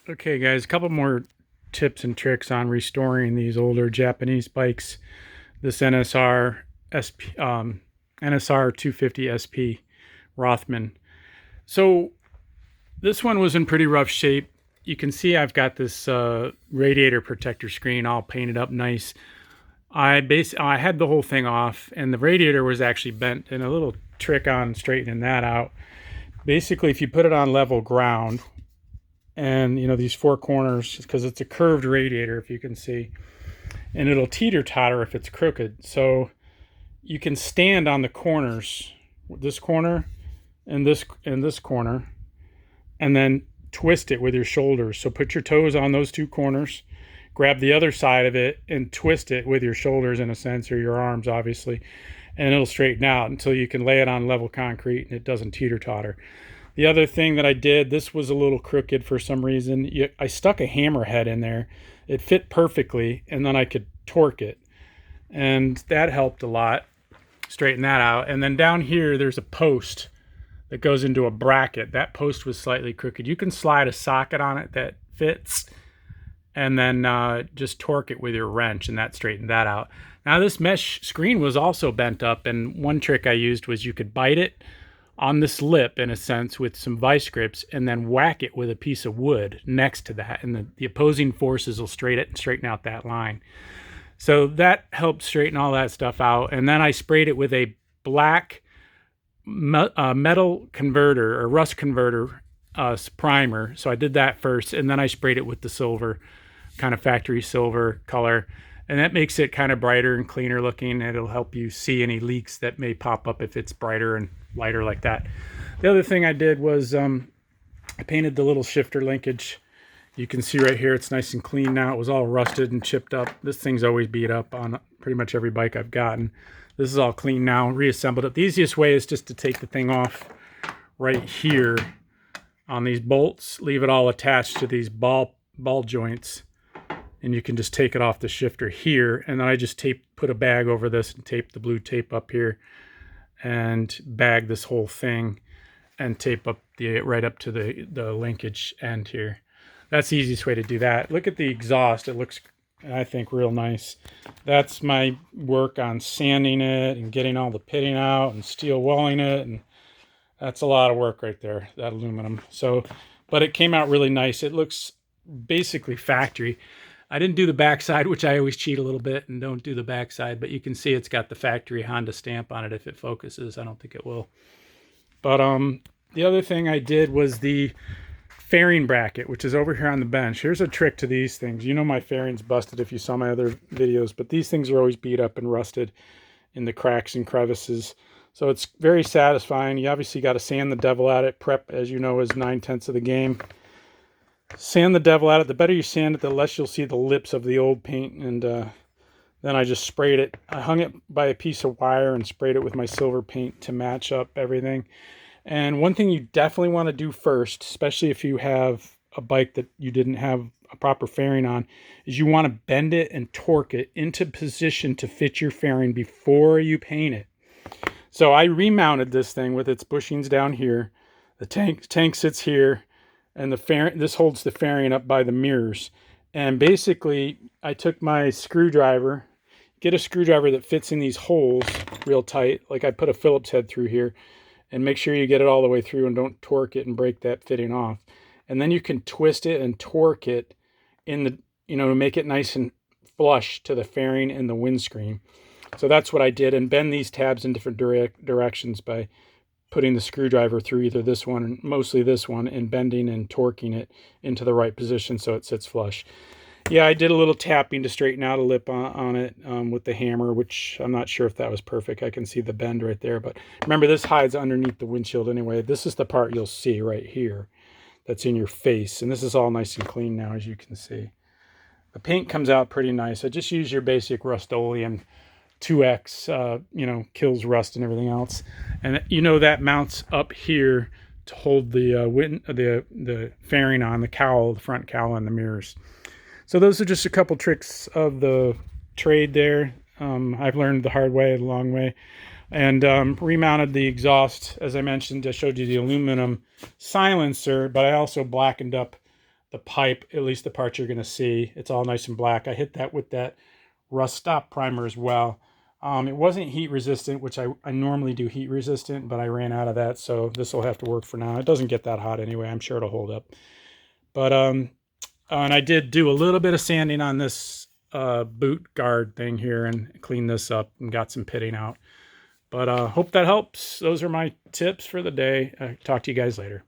Okay, guys, a couple more tips and tricks on restoring these older Japanese bikes. This NSR250 SP Rothman. So this one was in pretty rough shape. You can see I've got this radiator protector screen all painted up nice. I had the whole thing off, and the radiator was actually bent. And a little trick on straightening that out. Basically, if you put it on level ground, and these four corners, because it's a curved radiator, if you can see, and it'll teeter totter if it's crooked. So you can stand on the corners, this corner and this corner, and then twist it with your shoulders. So put your toes on those two corners, grab the other side of it and twist it with your shoulders, in a sense, or your arms obviously, and it'll straighten out until you can lay it on level concrete and it doesn't teeter totter. The other thing that I did, this was a little crooked for some reason. I stuck a hammerhead in there. It fit perfectly, and then I could torque it. And that helped a lot, straighten that out. And then down here, there's a post that goes into a bracket. That post was slightly crooked. You can slide a socket on it that fits, and then just torque it with your wrench, and that straightened that out. Now, this mesh screen was also bent up, and one trick I used was you could bite it on this lip, in a sense, with some vice grips, and then whack it with a piece of wood next to that, and the opposing forces will straighten out that line. So that helped straighten all that stuff out. And then I sprayed it with a black metal converter, or rust converter primer. So I did that first, and then I sprayed it with the silver, kind of factory silver color, and that makes it kind of brighter and cleaner looking. It'll help you see any leaks that may pop up if it's brighter and lighter like that. The other thing I did was I painted the little shifter linkage. You can see right here it's nice and clean now. It was all rusted and chipped up. This thing's always beat up on pretty much every bike I've gotten. This is all clean now, reassembled it. The easiest way is just to take the thing off right here on these bolts, leave it all attached to these ball joints, and you can just take it off the shifter here. And then I just put a bag over this and tape the blue tape up here and bag this whole thing and tape up right up to the linkage end here. That's the easiest way to do that. Look at the exhaust. It looks, I think, real nice. That's my work on sanding it and getting all the pitting out and steel welling it, and that's a lot of work right there, that aluminum. So, but it came out really nice. It looks basically factory. I didn't do the backside, which I always cheat a little bit and don't do the backside, but you can see it's got the factory Honda stamp on it if it focuses. I don't think it will. But the other thing I did was the fairing bracket, which is over here on the bench. Here's a trick to these things. You know my fairing's busted if you saw my other videos, but these things are always beat up and rusted in the cracks and crevices. So it's very satisfying. You obviously got to sand the devil at it. Prep, as you know, is 9/10 of the game. Sand the devil at it. The better you sand it, the less you'll see the lips of the old paint. And then I just sprayed it. I hung it by a piece of wire and sprayed it with my silver paint to match up everything. And one thing you definitely want to do first, especially if you have a bike that you didn't have a proper fairing on, is you want to bend it and torque it into position to fit your fairing before you paint it. So I remounted this thing with its bushings down here. The tank sits here, and this holds the fairing up by the mirrors. And basically, I took my screwdriver, get a screwdriver that fits in these holes real tight, like I put a Phillips head through here, and make sure you get it all the way through and don't torque it and break that fitting off. And then you can twist it and torque it in the, to make it nice and flush to the fairing and the windscreen. So that's what I did, and bend these tabs in different directions by putting the screwdriver through either this one, mostly this one, and bending and torquing it into the right position so it sits flush. Yeah, I did a little tapping to straighten out a lip on it with the hammer, which I'm not sure if that was perfect. I can see the bend right there, but remember, this hides underneath the windshield anyway. This is the part you'll see right here that's in your face, and this is all nice and clean now, as you can see. The paint comes out pretty nice. I just use your basic Rust-Oleum 2X, kills rust and everything else. And that mounts up here to hold the fairing on, the cowl, the front cowl, and the mirrors. So those are just a couple tricks of the trade there. I've learned the hard way, the long way. And remounted the exhaust. As I mentioned, I showed you the aluminum silencer, but I also blackened up the pipe, at least the parts you're going to see. It's all nice and black. I hit that with that rust stop primer as well. It wasn't heat resistant, which I normally do heat resistant, but I ran out of that, so this will have to work for now. It doesn't get that hot anyway. I'm sure it'll hold up. But and I did do a little bit of sanding on this boot guard thing here and clean this up and got some pitting out. But hope that helps. Those are my tips for the day. Talk to you guys later.